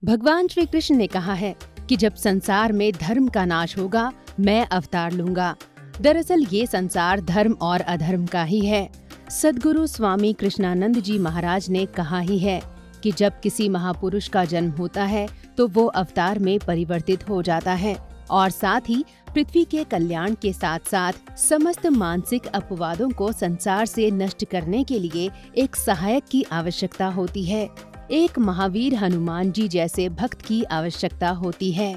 भगवान श्री कृष्ण ने कहा है कि जब संसार में धर्म का नाश होगा, मैं अवतार लूंगा। दरअसल ये संसार धर्म और अधर्म का ही है। सद्गुरु स्वामी कृष्णानंद जी महाराज ने कहा ही है कि जब किसी महापुरुष का जन्म होता है तो वो अवतार में परिवर्तित हो जाता है और साथ ही पृथ्वी के कल्याण के साथ साथ समस्त मानसिक अपवादों को संसार से नष्ट करने के लिए एक सहायक की आवश्यकता होती है। एक महावीर हनुमान जी जैसे भक्त की आवश्यकता होती है।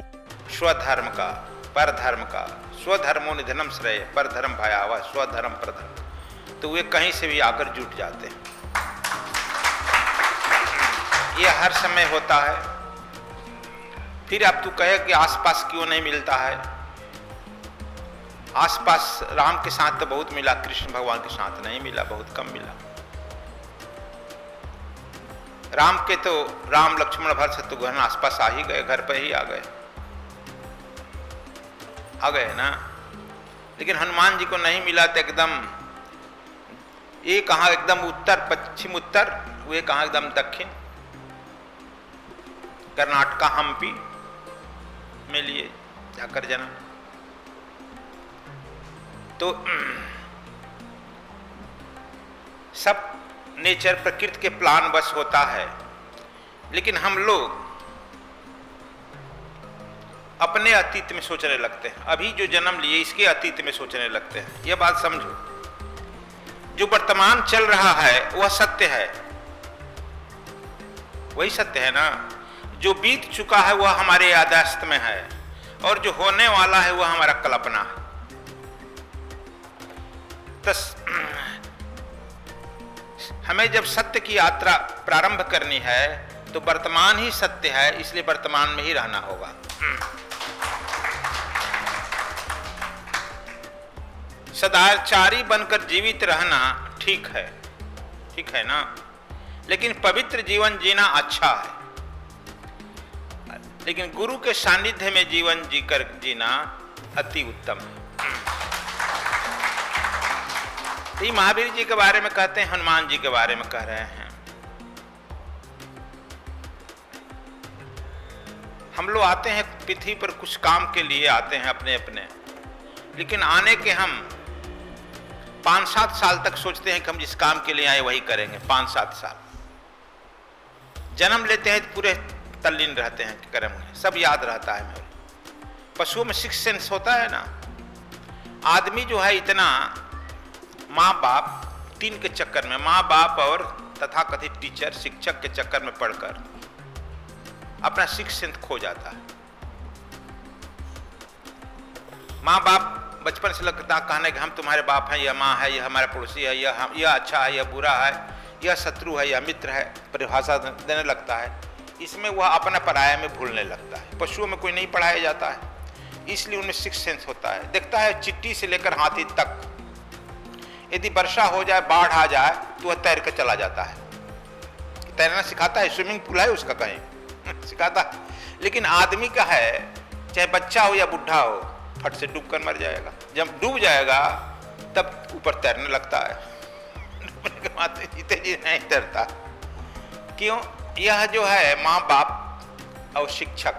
स्वधर्म का, परधर्म का, स्वधर्मो निधनम श्रेय, परधर्म भयावह, स्वधर्म प्रधर्म। तो वे कहीं से भी आकर जुट जाते हैं। ये हर समय होता है। फिर अब तू कहे कि आसपास क्यों नहीं मिलता है? आसपास राम के साथ तो बहुत मिला, कृष्ण भगवान के साथ नहीं मिला, बहुत कम मिला। राम के तो राम लक्ष्मण भरत शत्रुघ्न आसपास आ ही गए, घर पे ही आ गए ना। लेकिन हनुमान जी को नहीं मिला तो एकदम ये कहाँ एकदम उत्तर पश्चिम उत्तर, वे कहाँ एकदम दक्षिण कर्नाटका हम्पी में लिए जाकर जन्म। तो सब नेचर प्रकृति के प्लान बस होता है। लेकिन हम लोग अपने अतीत में सोचने लगते हैं। अभी जो जन्म लिए इसके अतीत में सोचने लगते हैं। यह बात समझो, जो वर्तमान चल रहा है वह सत्य है, वही सत्य है ना। जो बीत चुका है वह हमारे याददाश्त में है और जो होने वाला है वह हमारा कल्पना है। हमें जब सत्य की यात्रा प्रारंभ करनी है तो वर्तमान ही सत्य है, इसलिए वर्तमान में ही रहना होगा। सदाचारी बनकर जीवित रहना ठीक है ना। लेकिन पवित्र जीवन जीना अच्छा है। लेकिन गुरु के सानिध्य में जीवन जीना अति उत्तम है। ये महावीर जी के बारे में कहते हैं, हनुमान जी के बारे में कह रहे हैं। हम लोग आते हैं पृथ्वी पर कुछ काम के लिए आते हैं अपने अपने, लेकिन आने के हम 5-7 साल तक सोचते हैं कि हम जिस काम के लिए आए वही करेंगे। 5-7 साल जन्म लेते हैं, पूरे तल्लीन रहते हैं कि करेंगे, सब याद रहता है। मेरे पशुओं में 6 सेंस होता है ना। आदमी जो है इतना माँ बाप 3 के चक्कर में, माँ बाप और तथाकथित टीचर शिक्षक के चक्कर में पढ़कर अपना 6 सेंस खो जाता है। माँ बाप बचपन से लगता कहने कि हम तुम्हारे बाप हैं, यह माँ है, यह हमारा पड़ोसी है, यह अच्छा है, यह बुरा है, यह शत्रु है, यह मित्र है, परिभाषा देने लगता है। इसमें वह अपना पराया में भूलने लगता है। पशुओं में कोई नहीं पढ़ाया जाता है, इसलिए उनमें 6 सेंस होता है। देखता है चिट्टी से लेकर हाथी तक। यदि वर्षा हो जाए, बाढ़ आ जाए तो वह तैर कर चला जाता है। तैरना सिखाता है, स्विमिंग पूल है उसका कहीं सिखाता है। लेकिन आदमी का है, चाहे बच्चा हो या बुढ़ा हो, फट से डूब कर मर जाएगा। जब डूब जाएगा तब ऊपर तैरने लगता है। डूबने के बाद जीते जी नहीं तैरता। क्यों? यह जो है माँ बाप और शिक्षक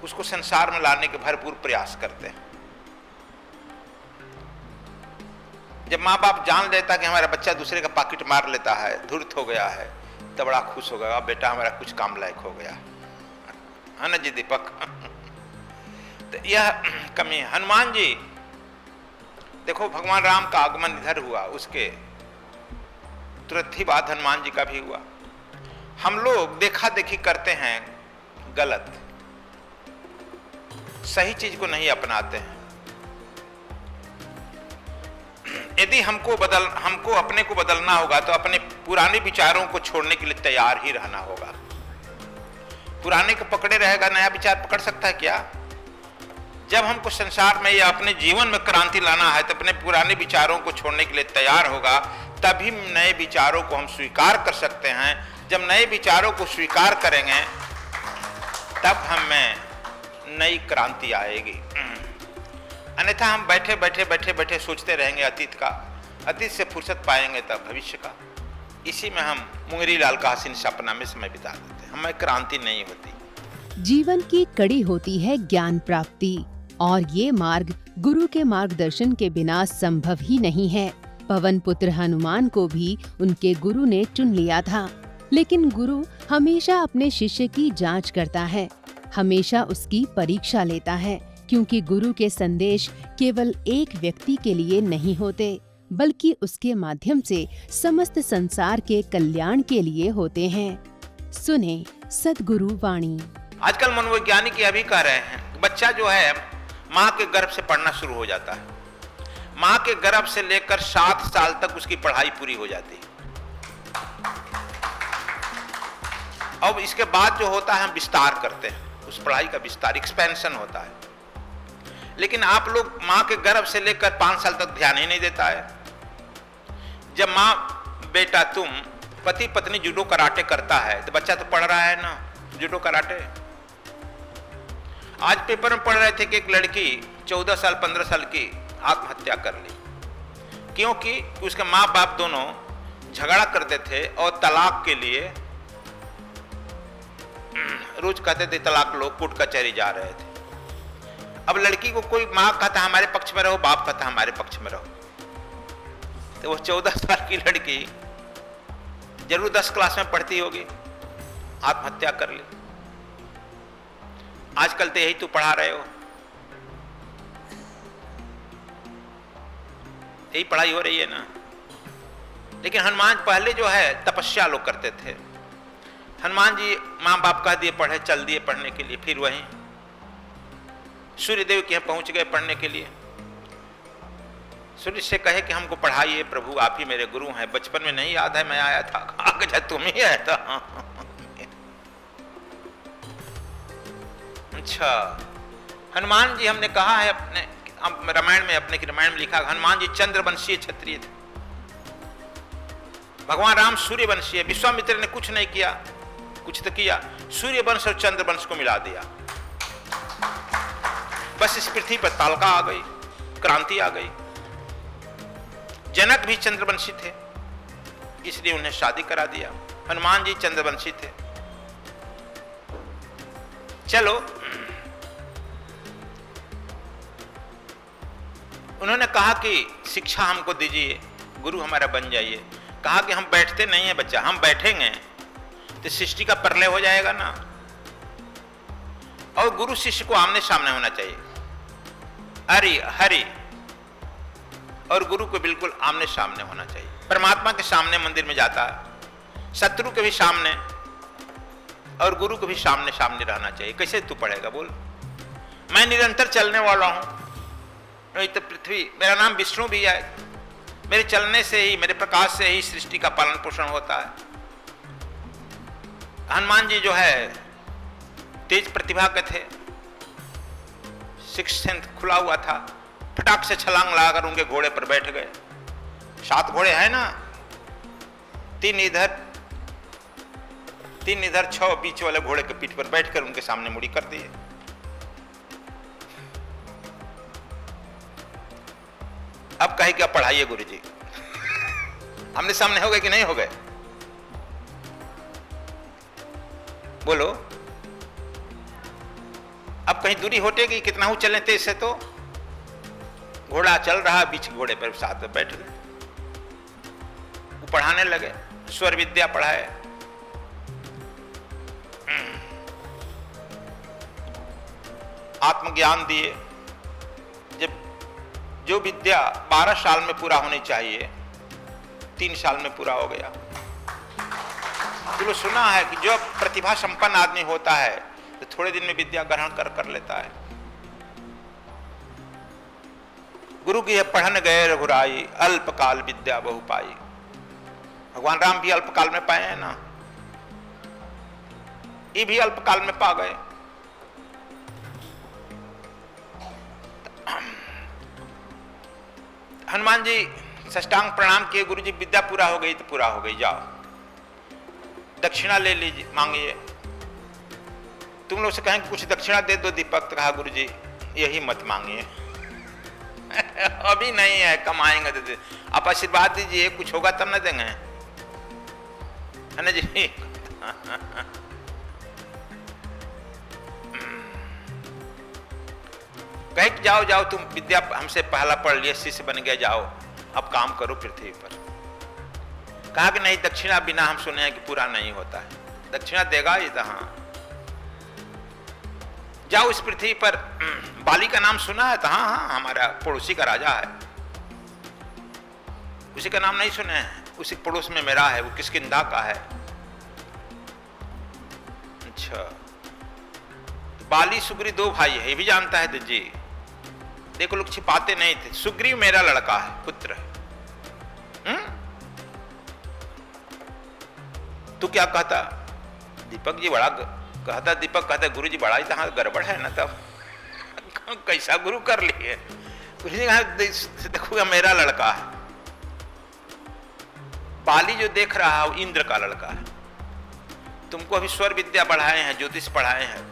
उसको संसार में लाने के भरपूर प्रयास करते हैं। जब माँ बाप जान लेता कि हमारा बच्चा दूसरे का पॉकेट मार लेता है, धूर्त हो गया है, तो बड़ा खुश हो गया, बेटा हमारा कुछ काम लायक हो गया है ना जी दीपक। तो यह कमी है। हनुमान जी देखो, भगवान राम का आगमन इधर हुआ, उसके तुरंत ही बाद हनुमान जी का भी हुआ। हम लोग देखा देखी करते हैं, गलत, सही चीज को नहीं अपनाते हैं। यदि हमको अपने को बदलना होगा तो अपने पुराने विचारों को छोड़ने के लिए तैयार ही रहना होगा। पुराने को पकड़े रहेगा, नया विचार पकड़ सकता है क्या? जब हमको संसार में या अपने जीवन में क्रांति लाना है तो अपने पुराने विचारों को छोड़ने के लिए तैयार होगा, तभी नए विचारों को हम स्वीकार कर सकते हैं। जब नए विचारों को स्वीकार करेंगे तब हमें नई क्रांति आएगी। अन्यथा हम बैठे सोचते रहेंगे अतीत का। अतीत से फुर्सत पाएंगे तब भविष्य का। इसी में हम मुंगरी लाल का हसीन सपना में समय बिता देते हैं। हमें क्रांति नहीं होती। जीवन की कड़ी होती है ज्ञान प्राप्ति, और ये मार्ग गुरु के मार्गदर्शन के बिना संभव ही नहीं है। पवन पुत्र हनुमान को भी उनके गुरु ने चुन लिया था, लेकिन गुरु हमेशा अपने शिष्य की जांच करता है, हमेशा उसकी परीक्षा लेता है, क्योंकि गुरु के संदेश केवल एक व्यक्ति के लिए नहीं होते, बल्कि उसके माध्यम से समस्त संसार के कल्याण के लिए होते हैं। सुने सद्गुरु वाणी। आजकल मनोवैज्ञानिक यह भी कह रहे हैं कि बच्चा जो है माँ के गर्भ से पढ़ना शुरू हो जाता है। माँ के गर्भ से लेकर 7 साल तक उसकी पढ़ाई पूरी हो जाती है। अब इसके बाद जो होता है हम विस्तार करते हैं, उस पढ़ाई का विस्तार, एक्सपेंशन होता है। लेकिन आप लोग माँ के गर्भ से लेकर 5 साल तक ध्यान ही नहीं देता है। जब माँ बेटा तुम पति पत्नी जूडो कराटे करता है तो बच्चा तो पढ़ रहा है ना जूडो कराटे। आज पेपर में पढ़ रहे थे कि एक लड़की 14 साल 15 साल की आत्महत्या कर ली, क्योंकि उसके माँ बाप दोनों झगड़ा करते थे और तलाक के लिए रोज कहते थे तलाक लो, कोर्ट कचहरी जा रहे थे। अब लड़की को कोई माँ कहता हमारे पक्ष में रहो, बाप कहता हमारे पक्ष में रहो, तो वो 14 साल की लड़की जरूर 10 क्लास में पढ़ती होगी, आत्महत्या कर ली। आजकल तो यही तो पढ़ा रहे हो, यही पढ़ाई हो रही है ना। लेकिन हनुमान पहले जो है तपस्या लोग करते थे। हनुमान जी माँ बाप कह दिए पढ़े, चल दिए पढ़ने के लिए, फिर वहीं सूर्यदेव के यहाँ पहुंच गए पढ़ने के लिए। सूर्य से कहे कि हमको पढ़ाइए प्रभु, आप ही मेरे गुरु हैं। बचपन में नहीं याद है मैं आया था? कहा तुम ही आया था। अच्छा, हनुमान जी हमने कहा है अपने रामायण में, अपने रामायण में लिखा, हनुमान जी चंद्रवंशीय क्षत्रिय थे। भगवान राम सूर्यवंशीय। विश्वामित्र ने कुछ नहीं किया, कुछ तो किया, सूर्यवंश और चंद्रवंश को मिला दिया। बस इस पृथ्वी पर तालका आ गई, क्रांति आ गई। जनक भी चंद्रवंशी थे, इसलिए उन्हें शादी करा दिया। हनुमान जी चंद्रवंशी थे। चलो, उन्होंने कहा कि शिक्षा हमको दीजिए, गुरु हमारा बन जाइए। कहा कि हम बैठते नहीं है बच्चा, हम बैठेंगे तो सृष्टि का प्रलय हो जाएगा ना। और गुरु शिष्य को आमने सामने होना चाहिए, हरि हरि, और गुरु को बिल्कुल आमने सामने होना चाहिए। परमात्मा के सामने मंदिर में जाता है, शत्रु के भी सामने और गुरु को भी सामने सामने रहना चाहिए। कैसे तू पढ़ेगा बोल? मैं निरंतर चलने वाला हूं, नहीं तो पृथ्वी, मेरा नाम विष्णु भी है, मेरे चलने से ही, मेरे प्रकाश से ही सृष्टि का पालन पोषण होता है। हनुमान जी जो है तेज प्रतिभा के थे, सिक्स्थ सेंस खुला हुआ था, फटाक से छलांग लगाकर उनके घोड़े पर बैठ गए। 7 घोड़े हैं ना, 3 इधर 6 बीच वाले घोड़े के पीठ पर बैठकर उनके सामने मुड़ी कर दिए। अब कहे क्या पढ़ाइए गुरुजी। हमने सामने हो गए कि नहीं हो गए? बोलो। अब कहीं दूरी हटेगी, कितना हूं चलें तेज से, तो घोड़ा चल रहा, बीच घोड़े पर साथ में बैठ गए। वो पढ़ाने लगे, स्वर विद्या पढ़ाए। आत्मज्ञान दिए। जब जो विद्या 12 साल में पूरा होनी चाहिए 3 साल में पूरा हो गया। तो सुना है कि जो प्रतिभा संपन्न आदमी होता है तो थोड़े दिन में विद्या ग्रहण कर लेता है। गुरु की पढ़न गए रघुराई, अल्पकाल विद्या बहु पाई। भगवान राम भी अल्पकाल में पाए हैं ना, ये भी अल्पकाल में पा गए। हनुमान जी साष्टांग प्रणाम किए, गुरु जी विद्या पूरा हो गई तो पूरा हो गई, जाओ दक्षिणा ले लीजिए, मांगिए। तुम लोग से कहें कुछ दक्षिणा दे दो दीपक, तो कहा गुरु जी यही मत मांगिए। अभी नहीं है, कमाएंगे तो आप आशीर्वाद दीजिए, कुछ होगा तब ना देंगे, है ना जी। कहे कि जाओ जाओ, तुम विद्या हमसे पहला पढ़ लिए, शिष्य बन गए, जाओ अब काम करो पृथ्वी पर। कहा कि नहीं, दक्षिणा बिना हम सुने हैं कि पूरा नहीं होता है, दक्षिणा देगा ही था। हाँ, जाओ इस पृथ्वी पर। बाली का नाम सुना है? तो हाँ हाँ, हमारा पड़ोसी का राजा है। उसी का नाम नहीं सुने हैं? उसी पड़ोस में मेरा है, वो किष्किंधा का है। अच्छा, बाली सुग्रीव दो भाई है, ये भी जानता है जी। देखो लोग छिपाते नहीं थे। सुग्रीव मेरा लड़का है, पुत्र है। तू क्या कहता? दीपक जी बड़ा कहता, दीपक कहता गुरु जी बड़ा ही तो गड़बड़ है ना, तब कैसा गुरु कर लिए? गुरु जी कहा देखो मेरा लड़का है। बाली जो देख रहा है वो इंद्र का लड़का है। तुमको अभी स्वर विद्या पढ़ाए हैं, ज्योतिष पढ़ाए हैं,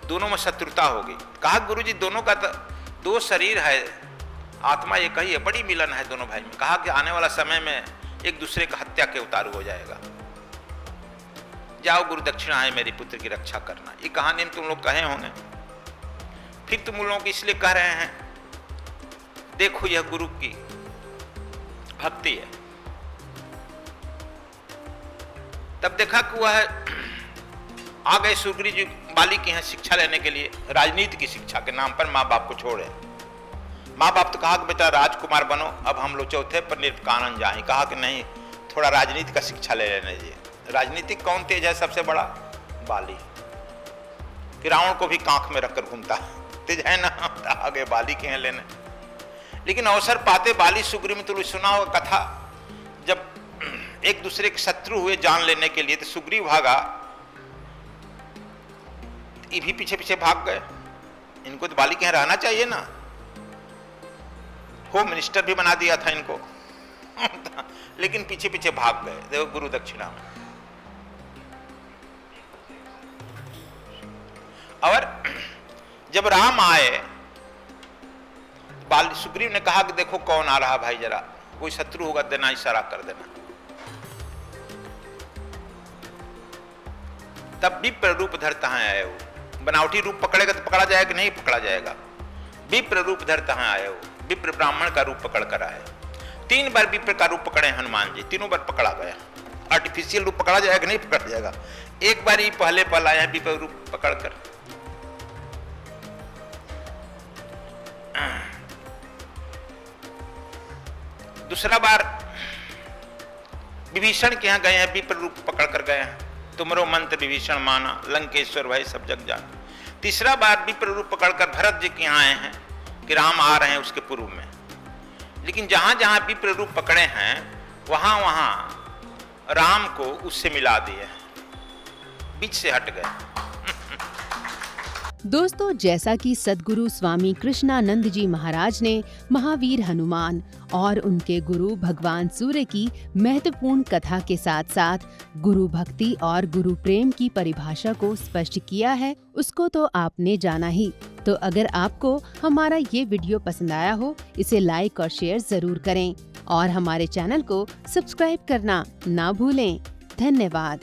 दोनों में शत्रुता होगी। कहा गुरु जी दोनों का तो दो शरीर है, आत्मा एक ही है, बड़ी मिलन है दोनों भाई में। कहा कि आने वाला समय में एक दूसरे का हत्या के उतारू हो जाएगा। जाओ गुरु दक्षिणा है, मेरी पुत्र की रक्षा करना। ये कहानी में तुम लोग कहे होंगे, फिर तुम लोगों की इसलिए कह रहे हैं। देखो यह गुरु की भक्ति है। तब देखा कि वह आ गए सुग्रीव जी बाली के यहाँ शिक्षा लेने के लिए, राजनीति की शिक्षा के नाम पर माँ बाप को छोड़े। माँ बाप तो कहा कि बेटा राजकुमार बनो, अब हम लोग चौथे पर निर्कानन जाए। कहा कि नहीं, थोड़ा राजनीति का शिक्षा ले लेने दीजिए। राजनीतिक कौन तेज है सबसे बड़ा? बाली। कि रावण को भी कांख में रखकर घूमता तेज है ना, आगे बाली के हैं लेने। लेकिन अवसर पाते बाली सुग्रीव में, तो सुना होगा कथा, जब एक दूसरे के शत्रु हुए जान लेने के लिए, तो सुग्रीव भागा, ये भी पीछे पीछे भाग गए। इनको तो बाली के यहाँ रहना चाहिए ना, होम मिनिस्टर भी बना दिया था इनको लेकिन पीछे पीछे भाग गए। देखो गुरु दक्षिणा में। और जब राम आए, बाल सुग्रीव ने कहा कि देखो कौन आ रहा भाई, जरा कोई शत्रु होगा देना, इशारा कर देना। तब विप्र रूप धरता है आए वो। बनावटी रूप पकड़ेगा तो पकड़ा जाएगा, नहीं पकड़ा जाएगा। विप्र रूप धरता है आए वो। विप्र ब्राह्मण का रूप पकड़ कर आए। 3 बार विप्र का रूप पकड़े हनुमान जी, तीनों बार पकड़ा गया। आर्टिफिशियल रूप पकड़ा जाएगा, नहीं पकड़ा जाएगा। एक बार ही पहले पल आया है विप्र रूप पकड़कर। दूसरा बार विभीषण के यहाँ गए हैं, विप्र रूप पकड़ कर गए हैं। तुमरो मंत्र विभीषण माना, लंकेश्वर भाई सब जग जाना। तीसरा बार विप्र रूप पकड़कर भरत जी के यहाँ आए हैं कि राम आ रहे हैं उसके पूर्व में। लेकिन जहां जहां विप्र रूप पकड़े हैं वहां वहां राम को उससे मिला दिए, बीच से हट गए। दोस्तों, जैसा कि सद्गुरु स्वामी कृष्णानंद जी महाराज ने महावीर हनुमान और उनके गुरु भगवान सूर्य की महत्वपूर्ण कथा के साथ साथ गुरु भक्ति और गुरु प्रेम की परिभाषा को स्पष्ट किया है, उसको तो आपने जाना ही। तो अगर आपको हमारा ये वीडियो पसंद आया हो, इसे लाइक और शेयर जरूर करें और हमारे चैनल को सब्सक्राइब करना ना भूलें। धन्यवाद।